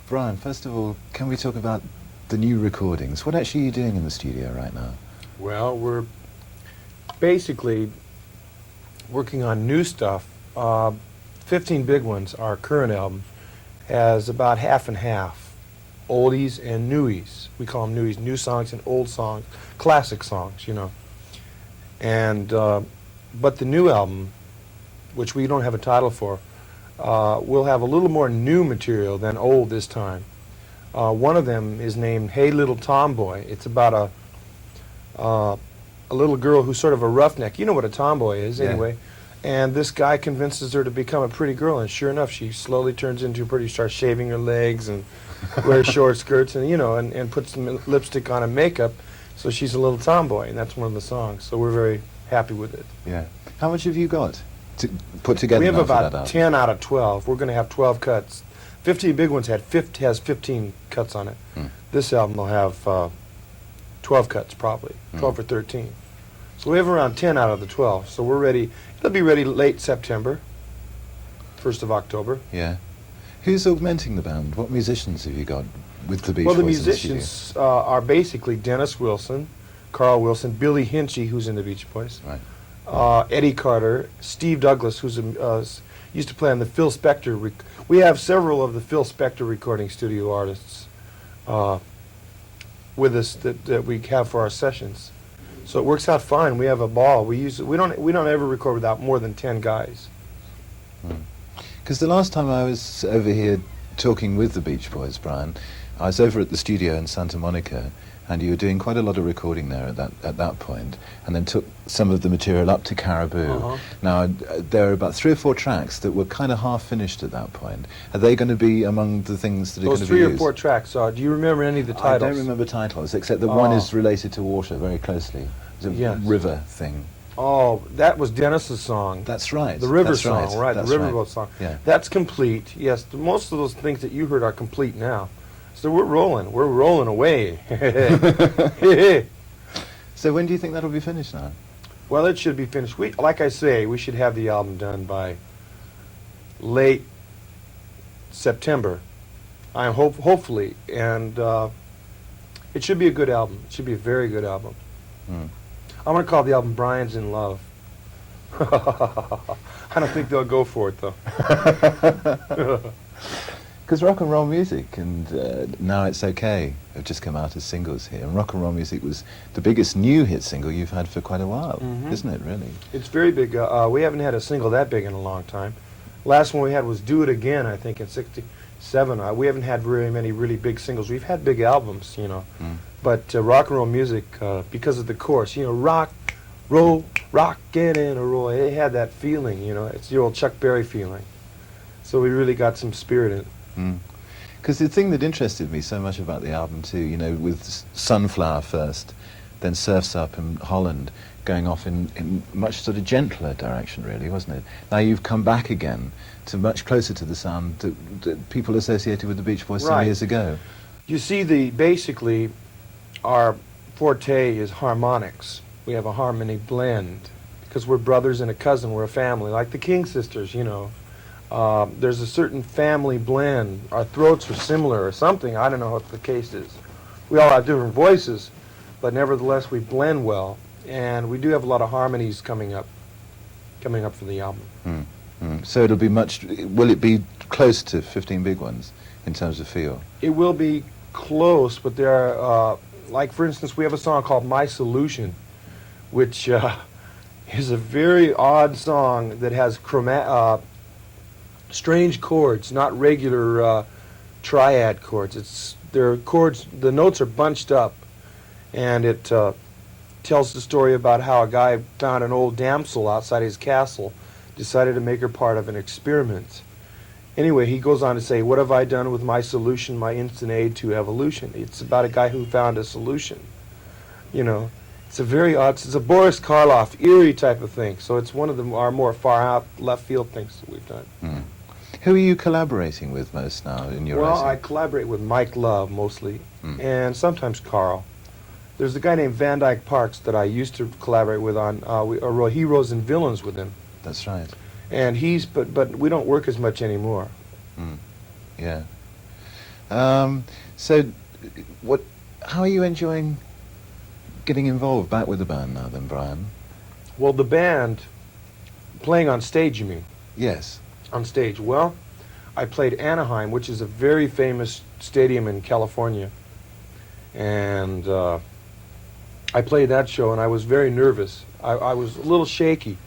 Brian, first of all, can we talk about the new recordings? What actually are you doing in the studio right now? Well, we're basically working on new stuff. 15 Big Ones, our current album, has about half and half, oldies and newies. We call them newies, new songs and old songs, classic songs, you know. And but the new album, which we don't have a title for, will have a little more new material than old this time. One of them is named Hey Little Tomboy. It's about a little girl who's sort of a roughneck. You know what a tomboy is, anyway. And this guy convinces her to become a pretty girl, and sure enough, she slowly turns into a pretty, starts shaving her legs and wears short skirts and, you know, and puts some lipstick on and makeup, so she's a little tomboy, and that's one of the songs. So we're very happy with it. Yeah. How much have you got to put together? We have now for that about album? 10 out of 12. We're going to have 12 cuts. 15 Big Ones has 15 cuts on it. Mm. This album will have 12 cuts, probably 12 or 13. So we have around 10 out of the 12. So we're ready. It'll be ready late September, 1st of October. Yeah. Who's augmenting the band? What musicians have you got with the Beach Well, the Boys in musicians are basically Dennis Wilson, Carl Wilson, Billy Hinchy, who's in the Beach Boys, Right. Eddie Carter, Steve Douglas, who's used to play on the Phil Spector. We have several of the Phil Spector recording studio artists with us that we have for our sessions. So it works out fine. We have a ball. We don't ever record without more than 10 guys. Because the last time I was over here talking with the Beach Boys, Brian, I was over at the studio in Santa Monica, and you were doing quite a lot of recording there at that point, and then took some of the material up to Caribou. Now, there are about 3 or 4 tracks that were kind of half finished at that point. Are they going to be among the things that are going Those to be 3 or used? 4 tracks are. Do you remember any of the I titles? don't remember titles, except that one is related to water very closely. It's a Yes. river thing. Oh, that was Dennis's song. That's right. The river That's song, right? That's The riverboat song. Yeah. That's complete. Yes, most of those things that you heard are complete now. So we're rolling. We're rolling away. So when do you think that'll be finished now? Well, it should be finished. Like I say, we should have the album done by late September. Hopefully, and it should be a good album. It should be a very good album. Mm. I'm going to call the album Brian's in Love. I don't think they'll go for it, though. Because Rock and Roll Music and Now It's Okay have just come out as singles here. And Rock and Roll Music was the biggest new hit single you've had for quite a while, isn't it, really? It's very big. We haven't had a single that big in a long time. Last one we had was Do It Again, I think, in '67. We haven't had very many really big singles. We've had big albums, you know. But Rock and Roll Music, because of the chorus, you know, rock, roll, rock, get in a roll. It had that feeling, you know. It's the old Chuck Berry feeling. So we really got some spirit in it. Because the thing that interested me so much about the album too, you know, with Sunflower first, then Surf's Up and Holland, going off in much sort of gentler direction, really, wasn't it? Now you've come back again to much closer to the sound that people associated with the Beach Boys some years ago. You see, basically, our forte is harmonics. We have a harmony blend because we're brothers and a cousin. We're a family, like the King Sisters, you know. There's a certain family blend. Our throats are similar or something. I don't know what the case is. We all have different voices, but nevertheless we blend well. And we do have a lot of harmonies coming up for the album. So it'll be will it be close to 15 Big Ones in terms of feel? It will be close, but there are, like for instance, we have a song called My Solution, which is a very odd song that has strange chords, not regular triad chords. They're chords, the notes are bunched up, and it tells the story about how a guy found an old damsel outside his castle, decided to make her part of an experiment. Anyway, he goes on to say, what have I done with my solution, my instant aid to evolution? It's about a guy who found a solution. You know, it's a very odd, it's a Boris Karloff, eerie type of thing. So it's one of our more far out left field things that we've done. Who are you collaborating with most now in your Well, writing? I collaborate with Mike Love mostly, and sometimes Carl. There's a guy named Van Dyke Parks that I used to collaborate with on Heroes and Villains with him. That's right. And but we don't work as much anymore. Yeah. So, what? How are you enjoying getting involved back with the band now, then, Brian? Well, the band, playing on stage, you mean? Yes. On stage. Well, I played Anaheim, which is a very famous stadium in California. And I played that show, and I was very nervous. I was a little shaky.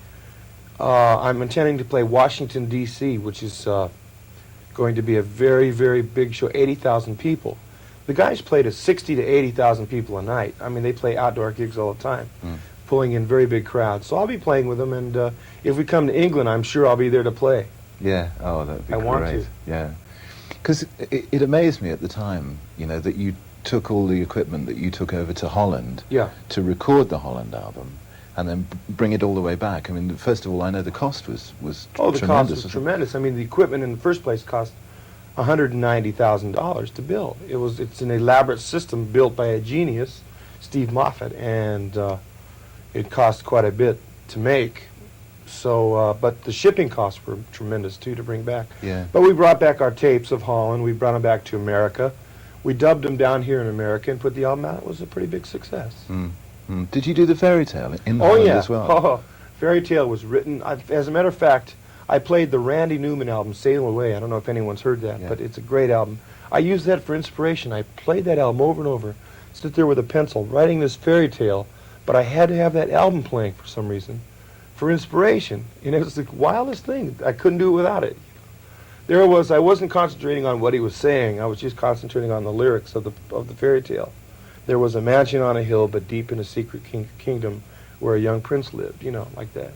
I'm intending to play Washington, D.C., which is going to be a very, very big show, 80,000 people. The guys play to 60 to 80,000 people a night. I mean, they play outdoor gigs all the time, pulling in very big crowds. So I'll be playing with them, and if we come to England, I'm sure I'll be there to play. Yeah. Oh, that'd be I great. want to. Yeah. Because it amazed me at the time, you know, that you took all the equipment that you took over to Holland Yeah. to record the Holland album, and then bring it all the way back. I mean, first of all, I know the cost was Oh, the cost tremendous. was tremendous. I mean, the equipment in the first place cost $190,000 to build. It's an elaborate system built by a genius, Steve Moffat, and it cost quite a bit to make. So, but the shipping costs were tremendous too to bring back. Yeah. But we brought back our tapes of Holland. We brought them back to America. We dubbed them down here in America and put the album out. It was a pretty big success. Did you do the fairy tale in Oh Holland yeah. as well? Oh, Fairy Tale was written. As a matter of fact, I played the Randy Newman album, Sail Away. I don't know if anyone's heard that, Yeah. but it's a great album. I used that for inspiration. I played that album over and over, sit there with a pencil, writing this fairy tale, but I had to have that album playing for some reason, for inspiration. And it was the wildest thing. I couldn't do it without it. There it was. I wasn't concentrating on what he was saying. I was just concentrating on the lyrics of the fairy tale. There was a mansion on a hill, but deep in a secret kingdom where a young prince lived, you know, like that.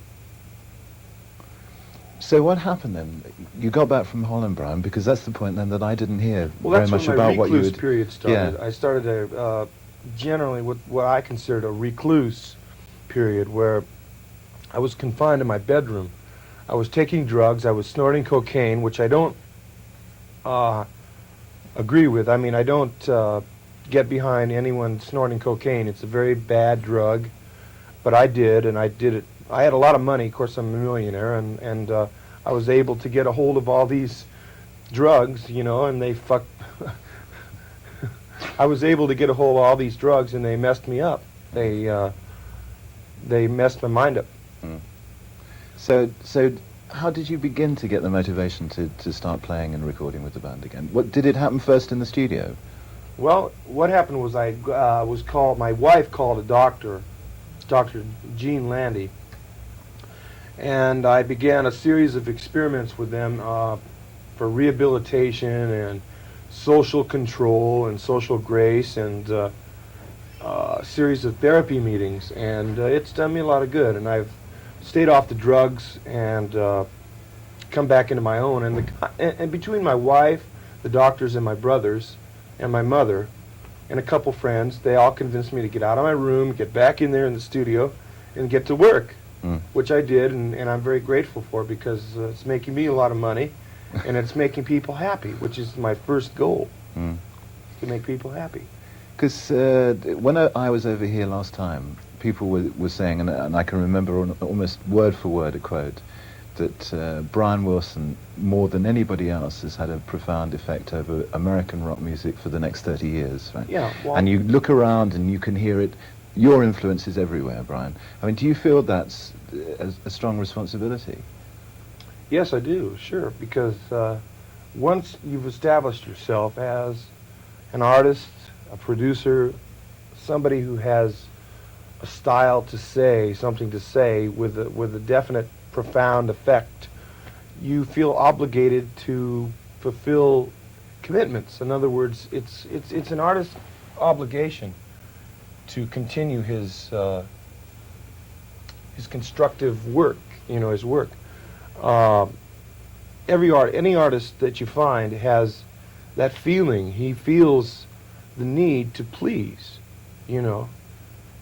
So what happened then? You got back from Holland, Brian, because that's the point then that I didn't hear Well, very that's much when my about what you recluse would... period started. Yeah. I started generally what I considered a recluse period where I was confined to my bedroom. I was taking drugs. I was snorting cocaine, which I don't agree with. I mean, I don't get behind anyone snorting cocaine. It's a very bad drug, but I did, and I did it. I had a lot of money. Of course, I'm a millionaire, and I was able to get a hold of all these drugs, you know, and they fucked. I was able to get a hold of all these drugs, and they messed me up. They messed my mind up. So how did you begin to get the motivation to start playing and recording with the band again? What did it happen first in the studio? Well, what happened was my wife called a doctor, Dr. Gene Landy, and I began a series of experiments with them for rehabilitation and social control and social grace and a series of therapy meetings, and it's done me a lot of good, and I've stayed off the drugs and come back into my own, and between my wife, the doctors, and my brothers, and my mother, and a couple friends, they all convinced me to get out of my room, get back in there in the studio, and get to work, which I did, and I'm very grateful for, because it's making me a lot of money, and it's making people happy, which is my first goal, to make people happy. Because when I was over here last time, people were saying, and I can remember almost word for word a quote, that Brian Wilson, more than anybody else, has had a profound effect over American rock music for the next 30 years, right? Yeah. Well, And you look around and you can hear it. Your influence is everywhere, Brian. I mean, do you feel that's a strong responsibility? yes, I do, sure, because once you've established yourself as an artist, a producer, somebody who has a style to say, something to say with a definite, profound effect, you feel obligated to fulfill commitments. In other words, it's an artist's obligation to continue his constructive work, you know, his work. Any artist that you find has that feeling. He feels the need to please, you know,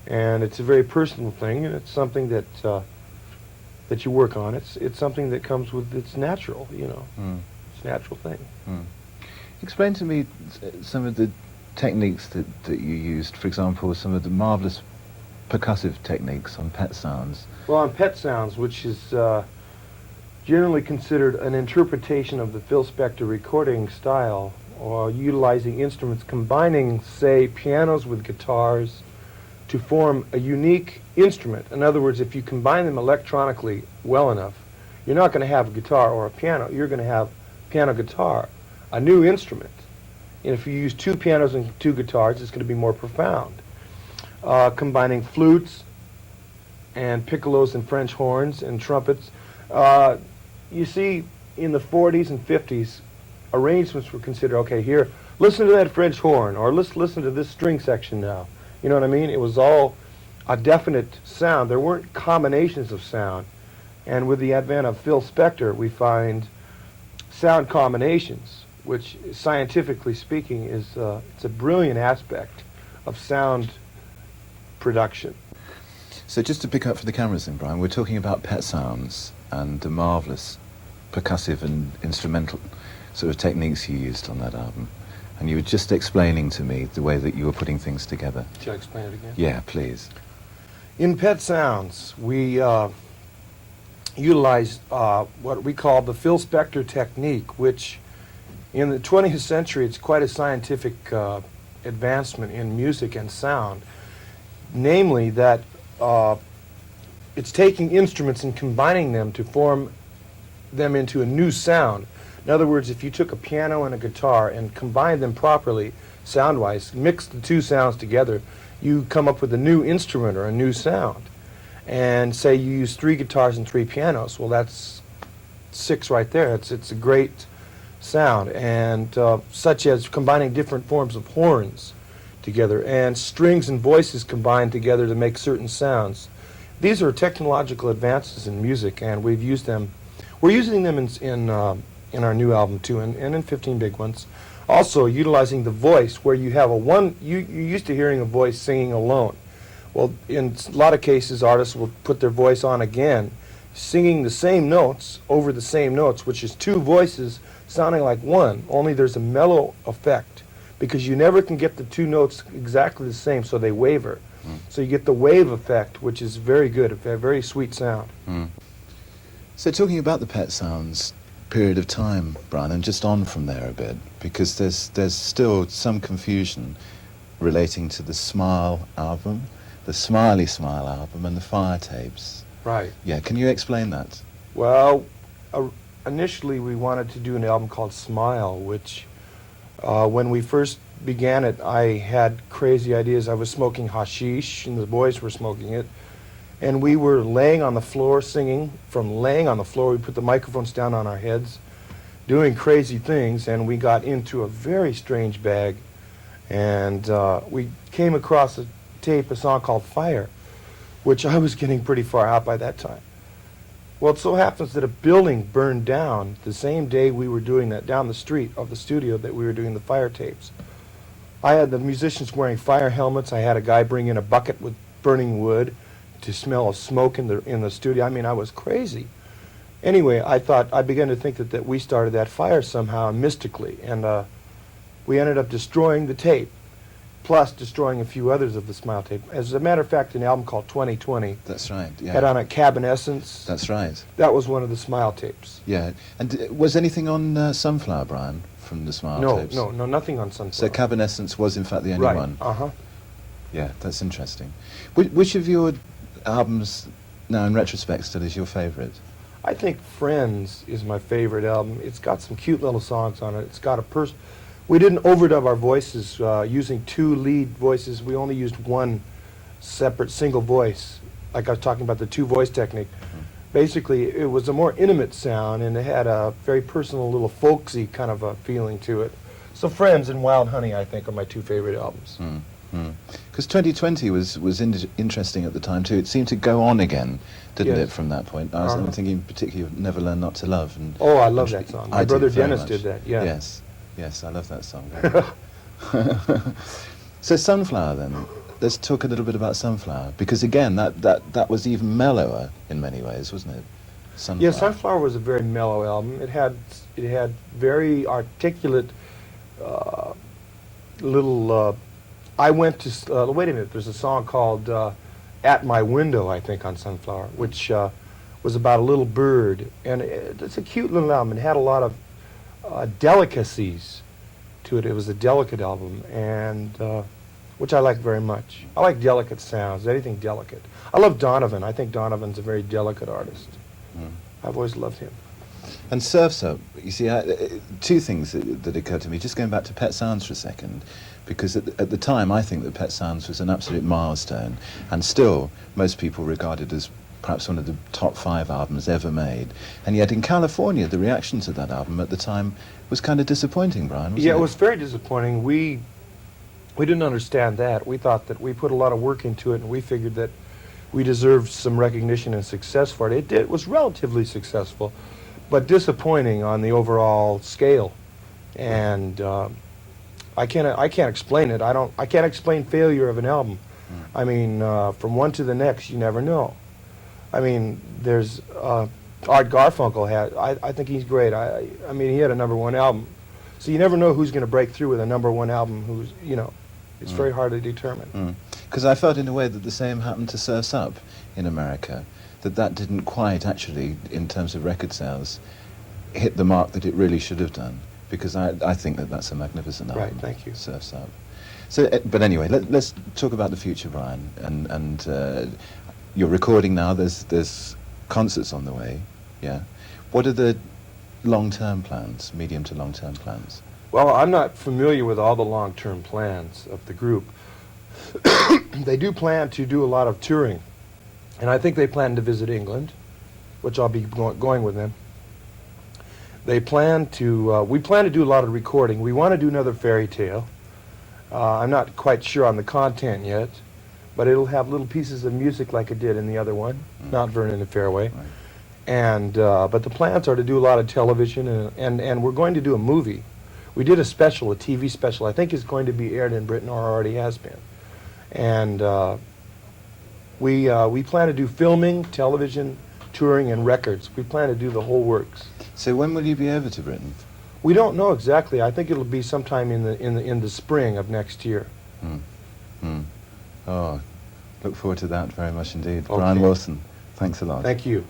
and it's a very personal thing, and it's something that that you work on. It's something that comes with, it's natural, you know. It's a natural thing. Explain to me some of the techniques that you used. For example, some of the marvelous percussive techniques on Pet Sounds. Well, on Pet Sounds, which is generally considered an interpretation of the Phil Spector recording style, or utilizing instruments, combining, say, pianos with guitars to form a unique instrument. In other words, if you combine them electronically well enough, you're not going to have a guitar or a piano. You're going to have piano-guitar, a new instrument. And if you use two pianos and two guitars, it's going to be more profound. Combining flutes and piccolos and French horns and trumpets. You see, in the 40s and 50s, arrangements were considered, okay, here, listen to that French horn, or let's listen to this string section now. You know what I mean? It was all a definite sound. There weren't combinations of sound. And with the advent of Phil Spector, we find sound combinations, which, scientifically speaking, is it's a brilliant aspect of sound production. So just to pick up for the cameras then, Brian, we're talking about Pet Sounds and the marvellous percussive and instrumental sort of techniques you used on that album. And you were just explaining to me the way that you were putting things together. Shall I explain it again? Yeah, please. In Pet Sounds, we utilized what we call the Phil Spector technique, which in the 20th century, it's quite a scientific advancement in music and sound. Namely, that it's taking instruments and combining them to form them into a new sound. In other words, if you took a piano and a guitar and combined them properly, sound-wise, mixed the two sounds together, you come up with a new instrument or a new sound. And say you use 3 guitars and 3 pianos, well, that's 6 right there. It's a great sound. And such as combining different forms of horns together and strings and voices combined together to make certain sounds. These are technological advances in music, and we've used them. We're using them in our new album too, and in 15 Big Ones. Also utilizing the voice, where you have you're used to hearing a voice singing alone. Well, in a lot of cases, artists will put their voice on again, singing the same notes over the same notes, which is 2 voices sounding like one, only there's a mellow effect, because you never can get the 2 notes exactly the same, so they waver. So you get the wave effect, which is very good, a very sweet sound. So talking about the Pet Sounds period of time, Brian, and just on from there a bit, because there's still some confusion relating to the Smile album, the Smiley Smile album, and the Fire tapes. Right. Yeah, can you explain that? Well, initially we wanted to do an album called Smile, which when we first began it, I had crazy ideas. I was smoking hashish, and the boys were smoking it. And we were laying on the floor singing. From laying on the floor, we put the microphones down on our heads, doing crazy things, and we got into a very strange bag. And we came across a song called Fire, which I was getting pretty far out by that time. Well, it so happens that a building burned down the same day we were doing that, down the street of the studio that we were doing the Fire tapes. I had the musicians wearing fire helmets. I had a guy bring in a bucket with burning wood to smell of smoke in the studio. I mean, I was crazy. Anyway, I began to think that we started that fire somehow mystically, and we ended up destroying the tape, plus destroying a few others of the Smile tape. As a matter of fact, an album called 2020 That's right, yeah. had on it Cabin Essence. That's right. That was one of the Smile tapes. Yeah. And was anything on Sunflower, Brian, from the Smile tapes? No, nothing on Sunflower. So Cabin Essence was in fact the only right. one? Uh-huh. Yeah, that's interesting. Which of your albums, now in retrospect, still is your favourite? I think Friends is my favorite album. It's got some cute little songs on it. It's got we didn't overdub our voices using 2 lead voices. We only used 1 separate single voice, like I was talking about the 2 voice technique. Basically, it was a more intimate sound, and it had a very personal, little folksy kind of a feeling to it. So Friends and Wild Honey, I think, are my 2 favorite albums. Because 2020 was interesting at the time too. It seemed to go on again, didn't Yes. it, from that point? I'm thinking particularly of Never Learn Not to Love. And Oh, I love that song. My do brother very Dennis much. did that, yeah. Yes, I love that song. So Sunflower then, let's talk a little bit about Sunflower, because again, that was even mellower in many ways, wasn't it? Sunflower. Yeah, Sunflower was a very mellow album. It had very articulate little. I went to wait a minute. There's a song called "At My Window," I think, on Sunflower, which was about a little bird, and it's a cute little album. It had a lot of delicacies to it. It was a delicate album, and which I like very much. I like delicate sounds, anything delicate. I love Donovan. I think Donovan's a very delicate artist. Mm. I've always loved him. And Surf's Up, you see, two things that occurred to me, just going back to Pet Sounds for a second, because at the time I think that Pet Sounds was an absolute milestone, and still most people regard it as perhaps one of the top 5 albums ever made. And yet in California, the reaction to that album at the time was kind of disappointing, Brian, wasn't Yeah, it? it was very disappointing. We didn't understand that. We thought that we put a lot of work into it, and we figured that we deserved some recognition and success for it. It was relatively successful, but disappointing on the overall scale. And I can't explain it. I can't explain failure of an album. I mean, from one to the next, you never know. I mean, there's Art Garfunkel had. I think he's great. I mean, he had a #1 album, so you never know who's going to break through with a #1 album. Who's, you know, it's very hard to determine. Because I felt in a way that the same happened to Surf's Up in America, that didn't quite actually, in terms of record sales, hit the mark that it really should have done. Because I think that that's a magnificent album. Right, thank you. Surf's Up. So, but anyway, let's talk about the future, Brian. And you're recording now. There's concerts on the way. Yeah. What are the long-term plans, medium to long-term plans? Well, I'm not familiar with all the long-term plans of the group. They do plan to do a lot of touring, and I think they plan to visit England, which I'll be going with them. They plan to, we plan to do a lot of recording. We want to do another Fairy Tale. I'm not quite sure on the content yet, but it'll have little pieces of music like it did in the other one, Mount Vernon and Fairway. Right. And but the plans are to do a lot of television, and we're going to do a movie. We did a special, a TV special. I think it's going to be aired in Britain, or already has been. And we plan to do filming, television, touring, and records. We plan to do the whole works. So when will you be over to Britain? We don't know exactly. I think it'll be sometime in the spring of next year. Oh, look forward to that very much indeed. Okay. Brian Wilson, thanks a lot. Thank you.